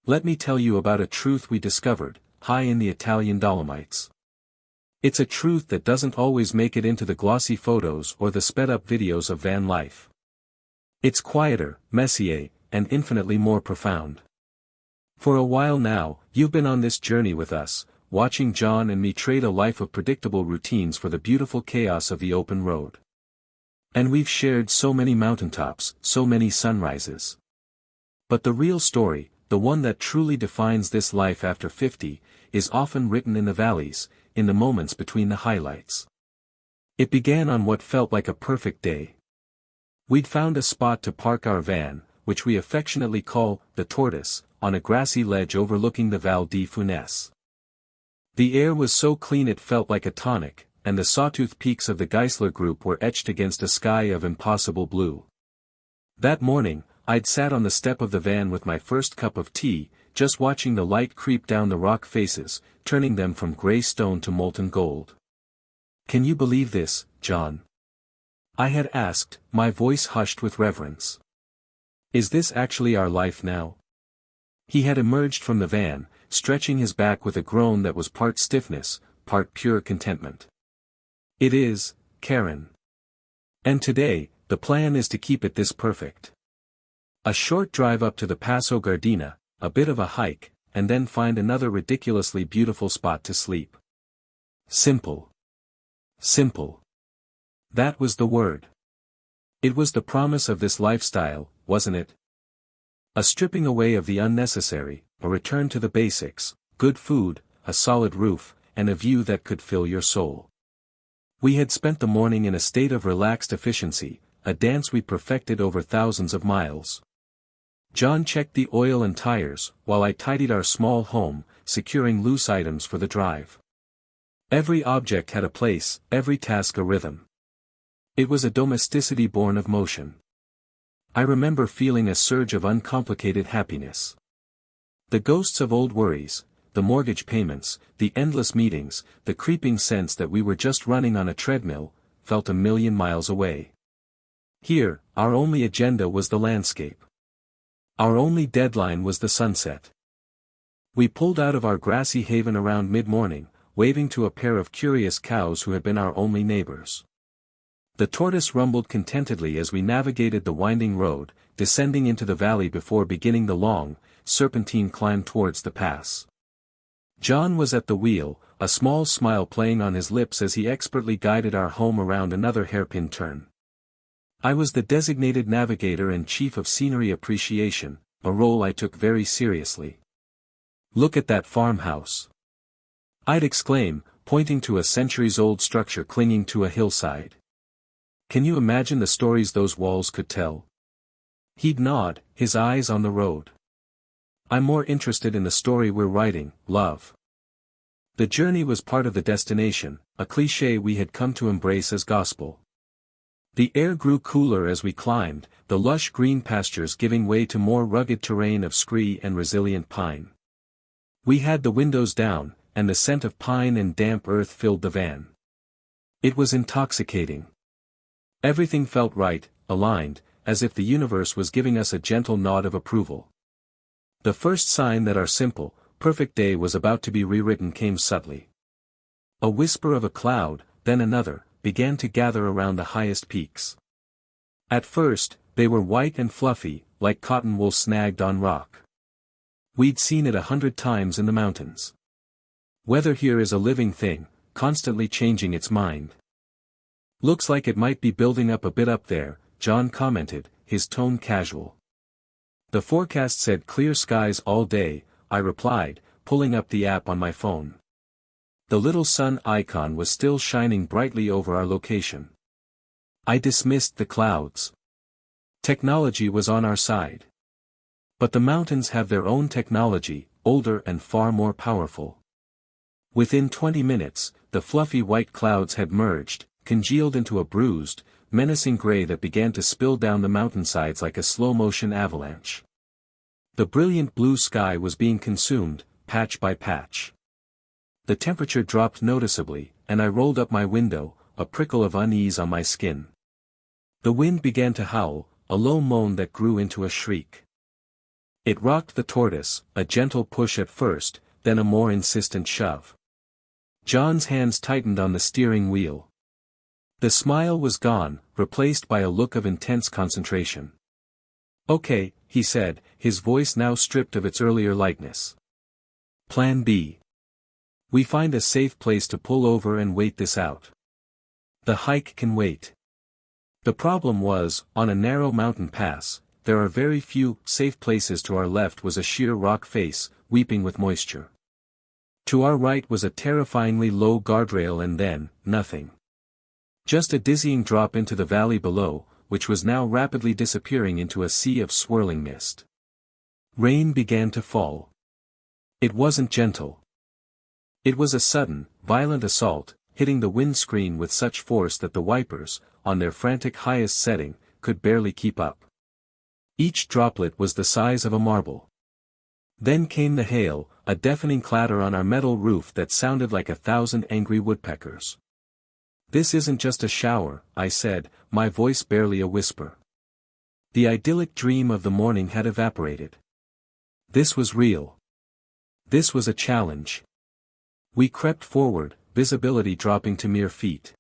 Let me tell you about a truth we discovered, high in the Italian Dolomites. It's a truth that doesn't always make it into the glossy photos or the sped-up videos of van life. It's quieter, messier, and infinitely more profound. For a while now, you've been on this journey with us, watching John and me trade a life of predictable routines for the beautiful chaos of the open road. And we've shared so many mountaintops, so many sunrises. But the real story, the one that truly defines this life after 50, is often written in the valleys, in the moments between the highlights. It began on what felt like a perfect day. We'd found a spot to park our van, which we affectionately call the Tortoise, on a grassy ledge overlooking the Val di Funes. The air was so clean it felt like a tonic, and the sawtooth peaks of the Geisler Group were etched against a sky of impossible blue. That morning, I'd sat on the step of the van with my first cup of tea, just watching the light creep down the rock faces, turning them from gray stone to molten gold. "Can you believe this, John?" I had asked, my voice hushed with reverence. "Is this actually our life now?" He had emerged from the van, stretching his back with a groan that was part stiffness, part pure contentment. "It is, Karen. And today, the plan is to keep it this perfect. A short drive up to the Passo Gardena, a bit of a hike, and then find another ridiculously beautiful spot to sleep. Simple. Simple. That was the word. It was the promise of this lifestyle, wasn't it? A stripping away of the unnecessary, a return to the basics, good food, a solid roof, and a view that could fill your soul. We had spent the morning in a state of relaxed efficiency, a dance we perfected over thousands of miles. John checked the oil and tires, while I tidied our small home, securing loose items for the drive. Every object had a place, every task a rhythm. It was a domesticity born of motion. I remember feeling a surge of uncomplicated happiness. The ghosts of old worries, the mortgage payments, the endless meetings, the creeping sense that we were just running on a treadmill, felt a million miles away. Here, our only agenda was the landscape. Our only deadline was the sunset. We pulled out of our grassy haven around mid-morning, waving to a pair of curious cows who had been our only neighbors. The Tortoise rumbled contentedly as we navigated the winding road, descending into the valley before beginning the long, serpentine climb towards the pass. John was at the wheel, a small smile playing on his lips as he expertly guided our home around another hairpin turn. I was the designated navigator and chief of scenery appreciation, a role I took very seriously. "Look at that farmhouse," I'd exclaim, pointing to a centuries-old structure clinging to a hillside. "Can you imagine the stories those walls could tell?" He'd nod, his eyes on the road. "I'm more interested in the story we're writing, love." The journey was part of the destination, a cliché we had come to embrace as gospel. The air grew cooler as we climbed, the lush green pastures giving way to more rugged terrain of scree and resilient pine. We had the windows down, and the scent of pine and damp earth filled the van. It was intoxicating. Everything felt right, aligned, as if the universe was giving us a gentle nod of approval. The first sign that our simple, perfect day was about to be rewritten came subtly. A whisper of a cloud, then another, began to gather around the highest peaks. At first, they were white and fluffy, like cotton wool snagged on rock. We'd seen it 100 times in the mountains. Weather here is a living thing, constantly changing its mind. "Looks like it might be building up a bit up there," John commented, his tone casual. "The forecast said clear skies all day," I replied, pulling up the app on my phone. The little sun icon was still shining brightly over our location. I dismissed the clouds. Technology was on our side. But the mountains have their own technology, older and far more powerful. Within 20 minutes, the fluffy white clouds had merged, congealed into a bruised, menacing gray that began to spill down the mountainsides like a slow-motion avalanche. The brilliant blue sky was being consumed, patch by patch. The temperature dropped noticeably, and I rolled up my window, a prickle of unease on my skin. The wind began to howl, a low moan that grew into a shriek. It rocked the tortoise, a gentle push at first, then a more insistent shove. John's hands tightened on the steering wheel. The smile was gone, replaced by a look of intense concentration. "Okay," he said, his voice now stripped of its earlier lightness. "Plan B. We find a safe place to pull over and wait this out. The hike can wait." The problem was, on a narrow mountain pass, there are very few safe places. To our left was a sheer rock face, weeping with moisture. To our right was a terrifyingly low guardrail and then, nothing. Just a dizzying drop into the valley below, which was now rapidly disappearing into a sea of swirling mist. Rain began to fall. It wasn't gentle. It was a sudden, violent assault, hitting the windscreen with such force that the wipers, on their frantic highest setting, could barely keep up. Each droplet was the size of a marble. Then came the hail, a deafening clatter on our metal roof that sounded like 1,000 angry woodpeckers. "This isn't just a shower," I said, my voice barely a whisper. The idyllic dream of the morning had evaporated. This was real. This was a challenge. We crept forward, visibility dropping to mere feet.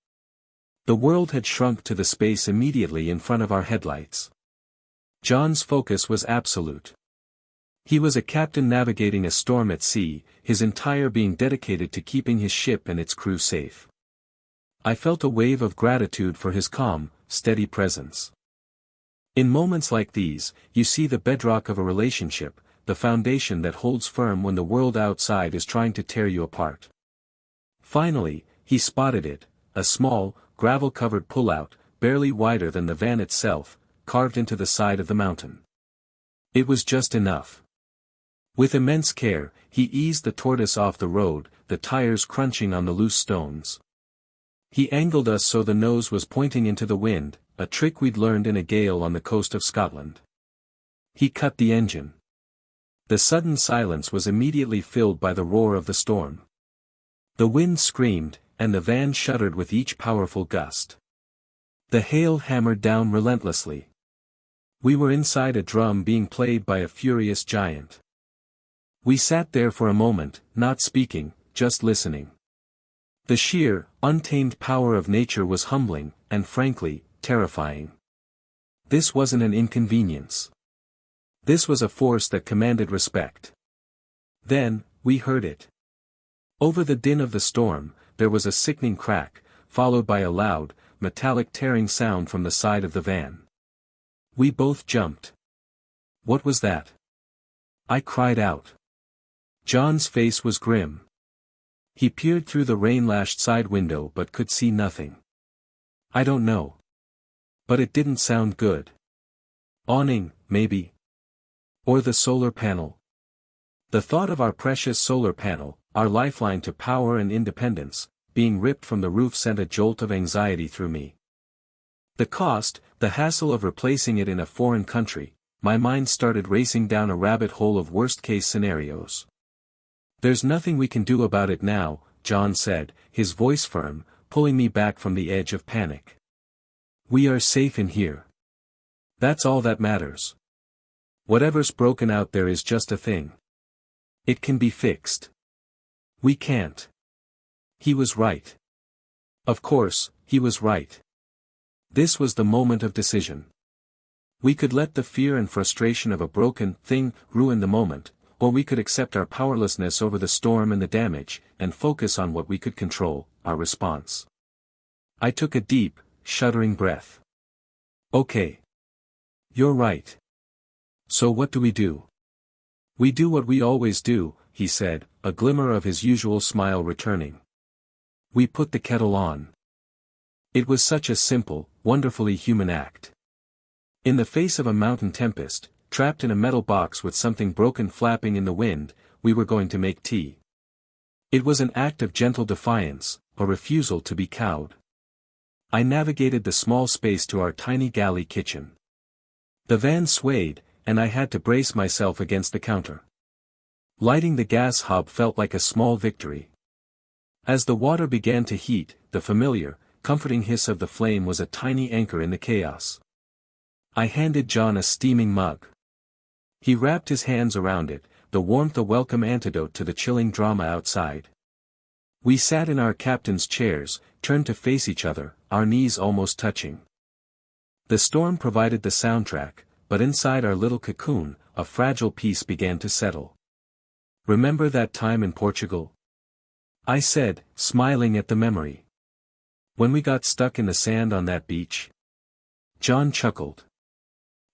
The world had shrunk to the space immediately in front of our headlights. John's focus was absolute. He was a captain navigating a storm at sea, his entire being dedicated to keeping his ship and its crew safe. I felt a wave of gratitude for his calm, steady presence. In moments like these, you see the bedrock of a relationship, the foundation that holds firm when the world outside is trying to tear you apart. Finally, he spotted it, a small, gravel-covered pullout, barely wider than the van itself, carved into the side of the mountain. It was just enough. With immense care, he eased the tortoise off the road, the tires crunching on the loose stones. He angled us so the nose was pointing into the wind, a trick we'd learned in a gale on the coast of Scotland. He cut the engine. The sudden silence was immediately filled by the roar of the storm. The wind screamed, and the van shuddered with each powerful gust. The hail hammered down relentlessly. We were inside a drum being played by a furious giant. We sat there for a moment, not speaking, just listening. The sheer, untamed power of nature was humbling, and frankly, terrifying. This wasn't an inconvenience. This was a force that commanded respect. Then, we heard it. Over the din of the storm, there was a sickening crack, followed by a loud, metallic tearing sound from the side of the van. We both jumped. "What was that?" I cried out. John's face was grim. He peered through the rain-lashed side window but could see nothing. "I don't know. But it didn't sound good. Awning, maybe. Or the solar panel." The thought of our precious solar panel, our lifeline to power and independence, being ripped from the roof sent a jolt of anxiety through me. The cost, the hassle of replacing it in a foreign country, my mind started racing down a rabbit hole of worst-case scenarios. "There's nothing we can do about it now," John said, his voice firm, pulling me back from the edge of panic. "We are safe in here. That's all that matters. Whatever's broken out there is just a thing. It can be fixed. We can't." He was right. Of course, he was right. This was the moment of decision. We could let the fear and frustration of a broken thing ruin the moment, or we could accept our powerlessness over the storm and the damage, and focus on what we could control, our response. I took a deep, shuddering breath. "Okay. You're right. So what do we do?" "We do what we always do," he said, a glimmer of his usual smile returning. "We put the kettle on." It was such a simple, wonderfully human act. In the face of a mountain tempest, trapped in a metal box with something broken flapping in the wind, we were going to make tea. It was an act of gentle defiance, a refusal to be cowed. I navigated the small space to our tiny galley kitchen. The van swayed, and I had to brace myself against the counter. Lighting the gas hob felt like a small victory. As the water began to heat, the familiar, comforting hiss of the flame was a tiny anchor in the chaos. I handed John a steaming mug. He wrapped his hands around it, the warmth a welcome antidote to the chilling drama outside. We sat in our captain's chairs, turned to face each other, our knees almost touching. The storm provided the soundtrack, but inside our little cocoon, a fragile peace began to settle. "Remember that time in Portugal?" I said, smiling at the memory. "When we got stuck in the sand on that beach?" John chuckled.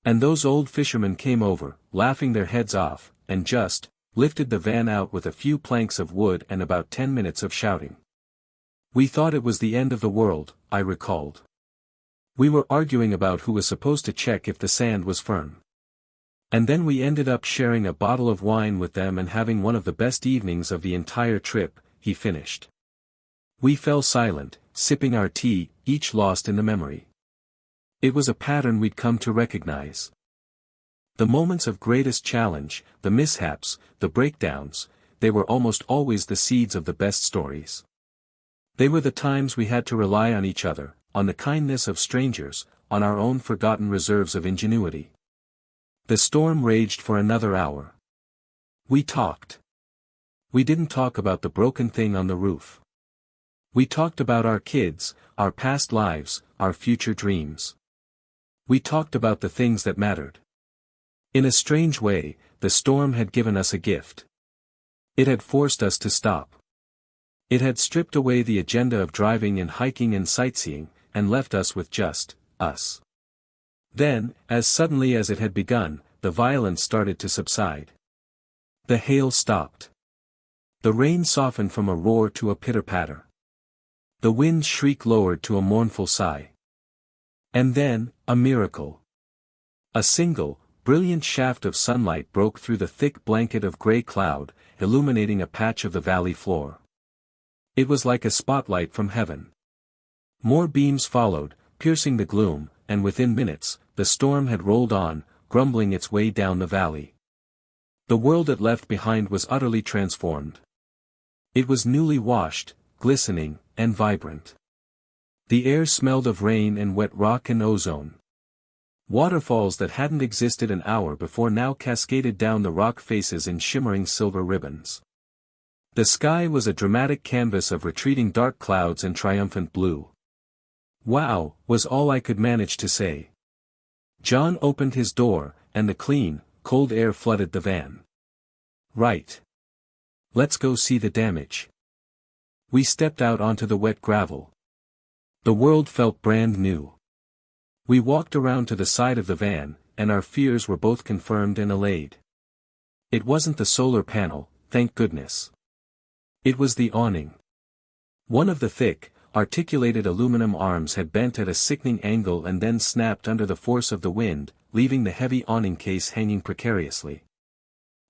"And those old fishermen came over, laughing their heads off, and just lifted the van out with a few planks of wood and about 10 minutes of shouting. We thought it was the end of the world," I recalled. "We were arguing about who was supposed to check if the sand was firm. And then we ended up sharing a bottle of wine with them and having one of the best evenings of the entire trip," he finished. We fell silent, sipping our tea, each lost in the memory. It was a pattern we'd come to recognize. The moments of greatest challenge, the mishaps, the breakdowns, they were almost always the seeds of the best stories. They were the times we had to rely on each other, on the kindness of strangers, on our own forgotten reserves of ingenuity. The storm raged for another hour. We talked. We didn't talk about the broken thing on the roof. We talked about our kids, our past lives, our future dreams. We talked about the things that mattered. In a strange way, the storm had given us a gift. It had forced us to stop. It had stripped away the agenda of driving and hiking and sightseeing, and left us with just us. Then, as suddenly as it had begun, the violence started to subside. The hail stopped. The rain softened from a roar to a pitter-patter. The wind's shriek lowered to a mournful sigh. And then, a miracle. A single, brilliant shaft of sunlight broke through the thick blanket of gray cloud, illuminating a patch of the valley floor. It was like a spotlight from heaven. More beams followed, piercing the gloom, and within minutes, the storm had rolled on, grumbling its way down the valley. The world it left behind was utterly transformed. It was newly washed, glistening, and vibrant. The air smelled of rain and wet rock and ozone. Waterfalls that hadn't existed an hour before now cascaded down the rock faces in shimmering silver ribbons. The sky was a dramatic canvas of retreating dark clouds and triumphant blue. "Wow," was all I could manage to say. John opened his door, and the clean, cold air flooded the van. "Right. Let's go see the damage." We stepped out onto the wet gravel. The world felt brand new. We walked around to the side of the van, and our fears were both confirmed and allayed. It wasn't the solar panel, thank goodness. It was the awning. One of the thick, articulated aluminum arms had bent at a sickening angle and then snapped under the force of the wind, leaving the heavy awning case hanging precariously.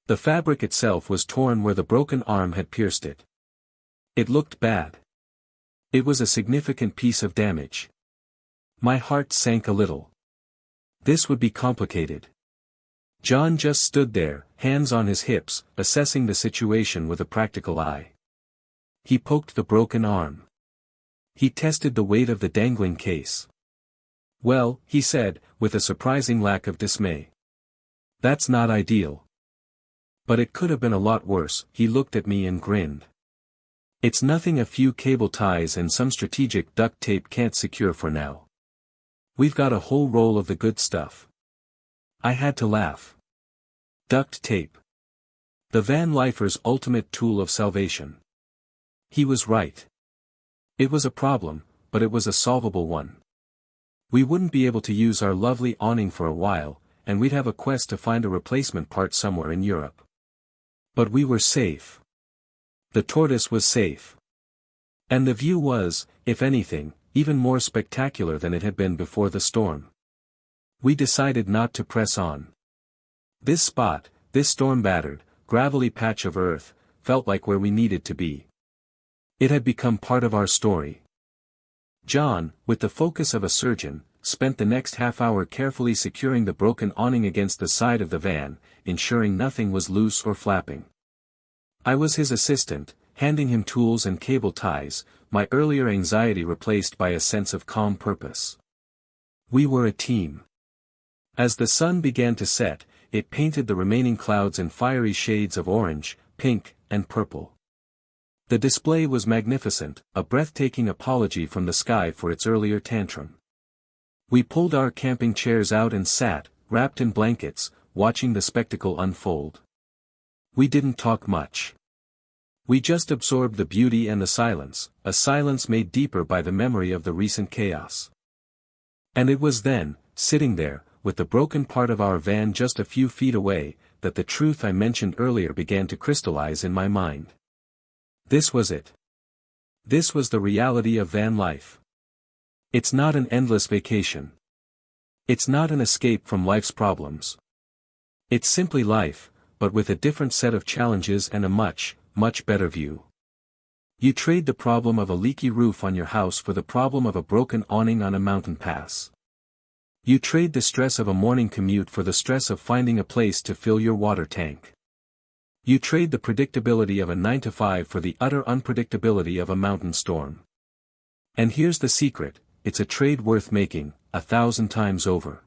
The fabric itself was torn where the broken arm had pierced it. It looked bad. It was a significant piece of damage. My heart sank a little. This would be complicated. John just stood there, hands on his hips, assessing the situation with a practical eye. He poked the broken arm. He tested the weight of the dangling case. "Well," he said, with a surprising lack of dismay. "That's not ideal. But it could have been a lot worse." He looked at me and grinned. "It's nothing a few cable ties and some strategic duct tape can't secure for now. We've got a whole roll of the good stuff." I had to laugh. Duct tape. The Vanlifer's ultimate tool of salvation. He was right. It was a problem, but it was a solvable one. We wouldn't be able to use our lovely awning for a while, and we'd have a quest to find a replacement part somewhere in Europe. But we were safe. The tortoise was safe. And the view was, if anything, even more spectacular than it had been before the storm. We decided not to press on. This spot, this storm-battered, gravelly patch of earth, felt like where we needed to be. It had become part of our story. John, with the focus of a surgeon, spent the next half-hour carefully securing the broken awning against the side of the van, ensuring nothing was loose or flapping. I was his assistant, handing him tools and cable ties, my earlier anxiety replaced by a sense of calm purpose. We were a team. As the sun began to set, it painted the remaining clouds in fiery shades of orange, pink, and purple. The display was magnificent, a breathtaking apology from the sky for its earlier tantrum. We pulled our camping chairs out and sat, wrapped in blankets, watching the spectacle unfold. We didn't talk much. We just absorbed the beauty and the silence, a silence made deeper by the memory of the recent chaos. And it was then, sitting there, with the broken part of our van just a few feet away, that the truth I mentioned earlier began to crystallize in my mind. This was it. This was the reality of van life. It's not an endless vacation. It's not an escape from life's problems. It's simply life, but with a different set of challenges and a much, much better view. You trade the problem of a leaky roof on your house for the problem of a broken awning on a mountain pass. You trade the stress of a morning commute for the stress of finding a place to fill your water tank. You trade the predictability of a 9-to-5 for the utter unpredictability of a mountain storm. And here's the secret, it's a trade worth making, 1,000 times over.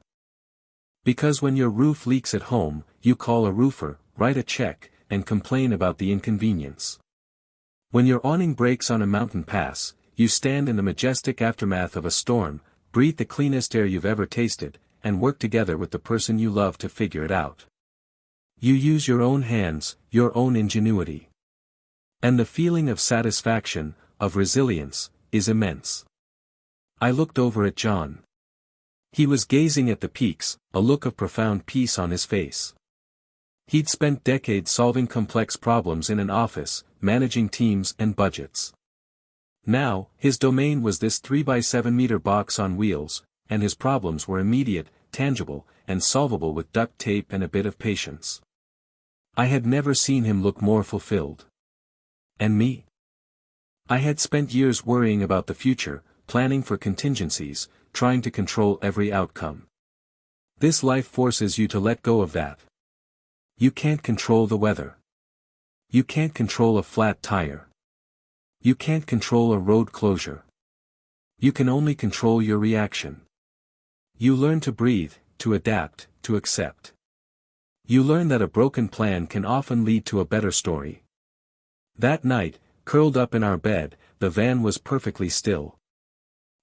Because when your roof leaks at home, you call a roofer, write a check, and complain about the inconvenience. When your awning breaks on a mountain pass, you stand in the majestic aftermath of a storm, breathe the cleanest air you've ever tasted, and work together with the person you love to figure it out. You use your own hands, your own ingenuity. And the feeling of satisfaction, of resilience, is immense. I looked over at John. He was gazing at the peaks, a look of profound peace on his face. He'd spent decades solving complex problems in an office, managing teams and budgets. Now, his domain was this 3x7-meter box on wheels, and his problems were immediate, tangible, and solvable with duct tape and a bit of patience. I had never seen him look more fulfilled. And me? I had spent years worrying about the future, planning for contingencies, trying to control every outcome. This life forces you to let go of that. You can't control the weather. You can't control a flat tire. You can't control a road closure. You can only control your reaction. You learn to breathe, to adapt, to accept. You learn that a broken plan can often lead to a better story. That night, curled up in our bed, the van was perfectly still.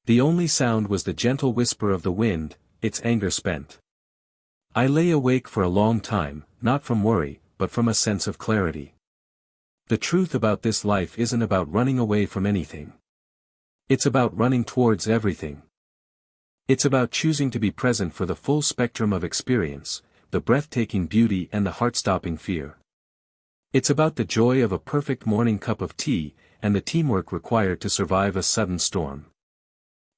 The only sound was the gentle whisper of the wind, its anger spent. I lay awake for a long time, not from worry, but from a sense of clarity. The truth about this life isn't about running away from anything. It's about running towards everything. It's about choosing to be present for the full spectrum of experience, the breathtaking beauty and the heart-stopping fear. It's about the joy of a perfect morning cup of tea, and the teamwork required to survive a sudden storm.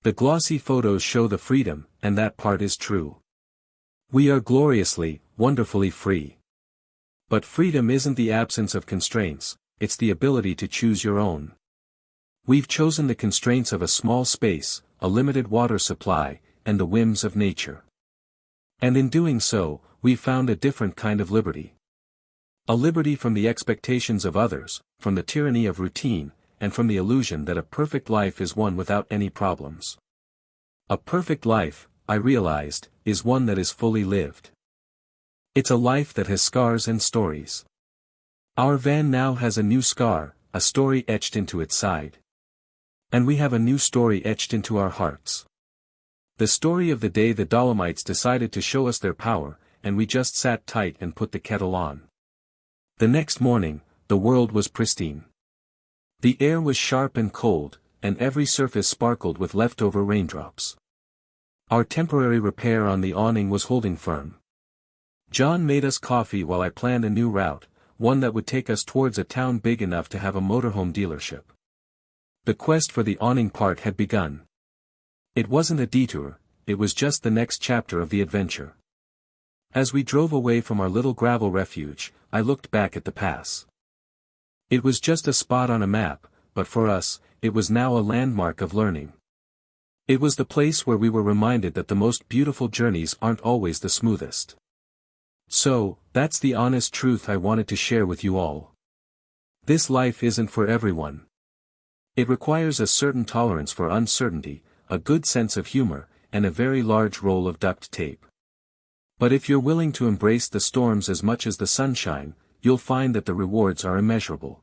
The glossy photos show the freedom, and that part is true. We are gloriously, wonderfully free. But freedom isn't the absence of constraints, it's the ability to choose your own. We've chosen the constraints of a small space, a limited water supply, and the whims of nature. And in doing so, we've found a different kind of liberty. A liberty from the expectations of others, from the tyranny of routine, and from the illusion that a perfect life is one without any problems. A perfect life, I realized, is one that is fully lived. It's a life that has scars and stories. Our van now has a new scar, a story etched into its side. And we have a new story etched into our hearts. The story of the day the Dolomites decided to show us their power, and we just sat tight and put the kettle on. The next morning, the world was pristine. The air was sharp and cold, and every surface sparkled with leftover raindrops. Our temporary repair on the awning was holding firm. John made us coffee while I planned a new route, one that would take us towards a town big enough to have a motorhome dealership. The quest for the awning part had begun. It wasn't a detour, it was just the next chapter of the adventure. As we drove away from our little gravel refuge, I looked back at the pass. It was just a spot on a map, but for us, it was now a landmark of learning. It was the place where we were reminded that the most beautiful journeys aren't always the smoothest. So, that's the honest truth I wanted to share with you all. This life isn't for everyone. It requires a certain tolerance for uncertainty, a good sense of humor, and a very large roll of duct tape. But if you're willing to embrace the storms as much as the sunshine, you'll find that the rewards are immeasurable.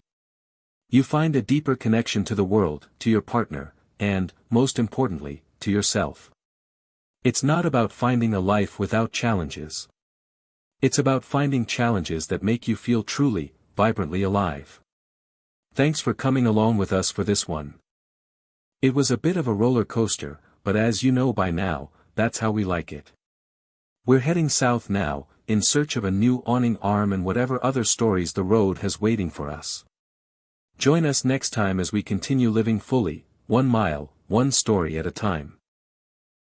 You find a deeper connection to the world, to your partner, and, most importantly, to yourself. It's not about finding a life without challenges. It's about finding challenges that make you feel truly, vibrantly alive. Thanks for coming along with us for this one. It was a bit of a roller coaster, but as you know by now, that's how we like it. We're heading south now, in search of a new awning arm and whatever other stories the road has waiting for us. Join us next time as we continue living fully, 1 mile, 1 story at a time.